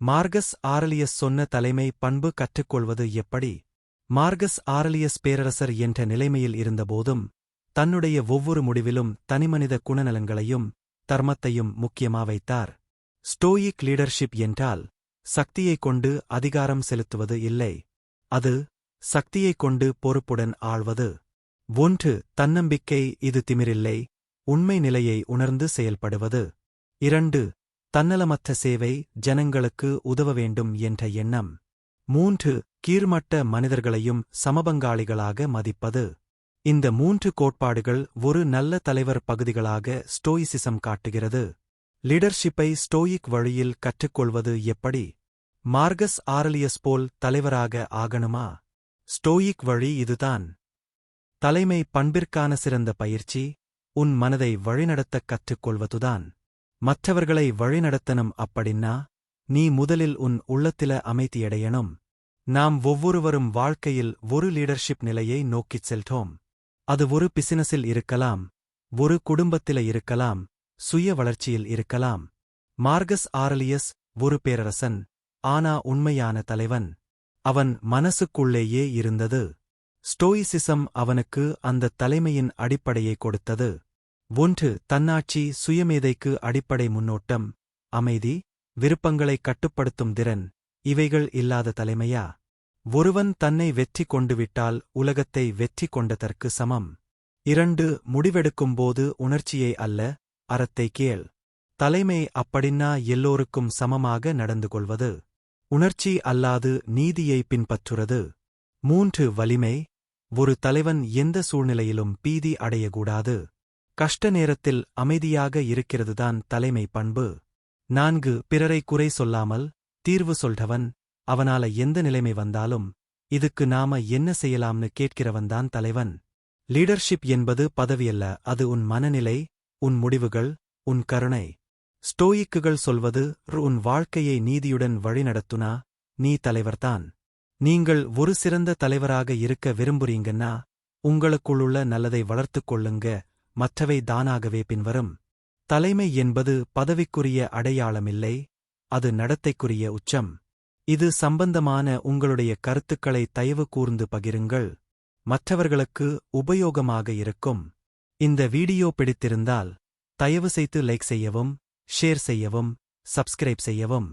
Marcus ஆரலியஸ் சொன்ன தலைமை பண்பு கற்றுக்கொள்வது எப்படி? மார்கஸ் ஆரலியஸ் பேரரசர் என்ற நிலைமையில் இருந்தபோதும் தன்னுடைய ஒவ்வொரு முடிவிலும் தனிமனித குணநலங்களையும் தர்மத்தையும் முக்கியமா வைத்தார். ஸ்டோயிக் லீடர்ஷிப் என்றால் சக்தியைக் கொண்டு அதிகாரம் செலுத்துவது இல்லை. அது சக்தியைக் கொண்டு பொறுப்புடன் ஆள்வது. 1. தன்னம்பிக்கை. இது திமிரில்லை, உண்மை நிலையை உணர்ந்து செயல்படுவது. 2. தன்னலமற்ற சேவை, ஜனங்களுக்கு உதவ வேண்டும் என்ற எண்ணம். 3. கீழ்மட்ட மனிதர்களையும் சமபங்காளிகளாக மதிப்பது. இந்த 3 கோட்பாடுகள் ஒரு நல்ல தலைவர் பகுதிகளாக ஸ்டோயிசிசம் காட்டுகிறது. லீடர்ஷிப்பை ஸ்டோயிக் வழியில் கற்றுக்கொள்வது எப்படி? மார்கஸ் ஆரலியஸ் போல் தலைவராக ஆகணுமா? ஸ்டோயிக் வழி இதுதான். தலைமை பண்பிற்கான சிறந்த பயிற்சி உன் மனதை வழிநடத்தக் கற்றுக்கொள்வதுதான். மற்றவர்களை வழிநடத்தணும் அப்படின்னா நீ முதலில் உன் உள்ளத்தில அமைதியடையணும். நாம் ஒவ்வொருவரும் வாழ்க்கையில் ஒரு லீடர்ஷிப் நிலையை நோக்கிச் செல்றோம். அது ஒரு பிசினஸில் இருக்கலாம், ஒரு குடும்பத்தில இருக்கலாம், சுய வளர்ச்சியில் இருக்கலாம். மார்கஸ் ஆரலியஸ் ஒரு பேரரசன், ஆனா உண்மையான தலைவன் அவன் மனசுக்குள்ளேயே இருந்தது. ஸ்டோயிசிசம் அவனுக்கு அந்த தலைமையின் அடிப்படையை கொடுத்தது. 1. தன்னாட்சி. சுயமேதைக்கு அடிப்படை முன்னோட்டம், அமைதி, விருப்பங்களை கட்டுப்படுத்தும் திறன். இவைகள் இல்லாத தலைமையா? ஒருவன் தன்னை வெற்றி கொண்டுவிட்டால் உலகத்தை வெற்றி கொண்டதற்கு சமம். 2. முடிவெடுக்கும்போது உணர்ச்சியை அல்ல, அறத்தை கேள். தலைமை அப்படின்னா எல்லோருக்கும் சமமாக நடந்து கொள்வது. உணர்ச்சி அல்லாது நீதியை பின்பற்றுறது. 3. வலிமை. ஒரு தலைவன் எந்த சூழ்நிலையிலும் பீதி அடையக்கூடாது. கஷ்ட நேரத்தில் அமைதியாக இருக்கிறதுதான் தலைமை பண்பு. 4. பிறரை குறை சொல்லாமல் தீர்வு சொல்றவன். அவனால எந்த நிலைமை வந்தாலும் இதுக்கு நாம என்ன செய்யலாம்னு கேட்கிறவன்தான் தலைவன். லீடர்ஷிப் என்பது பதவியல்ல, அது உன் மனநிலை, உன் முடிவுகள், உன் கருணை. ஸ்டோயிக்குகள் சொல்வது உன் வாழ்க்கையை நீதியுடன் வழிநடத்துனா நீ தலைவர்தான். நீங்கள் ஒரு சிறந்த தலைவராக இருக்க விரும்புறீங்கன்னா உங்களுக்குள்ளுள்ள நல்லதை வளர்த்துக் கொள்ளுங்க, மற்றவை தானாகவே பின்வரும். தலைமை என்பது பதவிக்குரிய அடையாளமில்லை, அது நடத்தைக்குரிய உச்சம். இது சம்பந்தமான உங்களுடைய கருத்துக்களை தயவு கூர்ந்து பகிருங்கள், மற்றவர்களுக்கு உபயோகமாக இருக்கும். இந்த வீடியோ பிடித்திருந்தால் தயவுசெய்து லைக் செய்யவும், ஷேர் செய்யவும், சப்ஸ்கிரைப் செய்யவும்.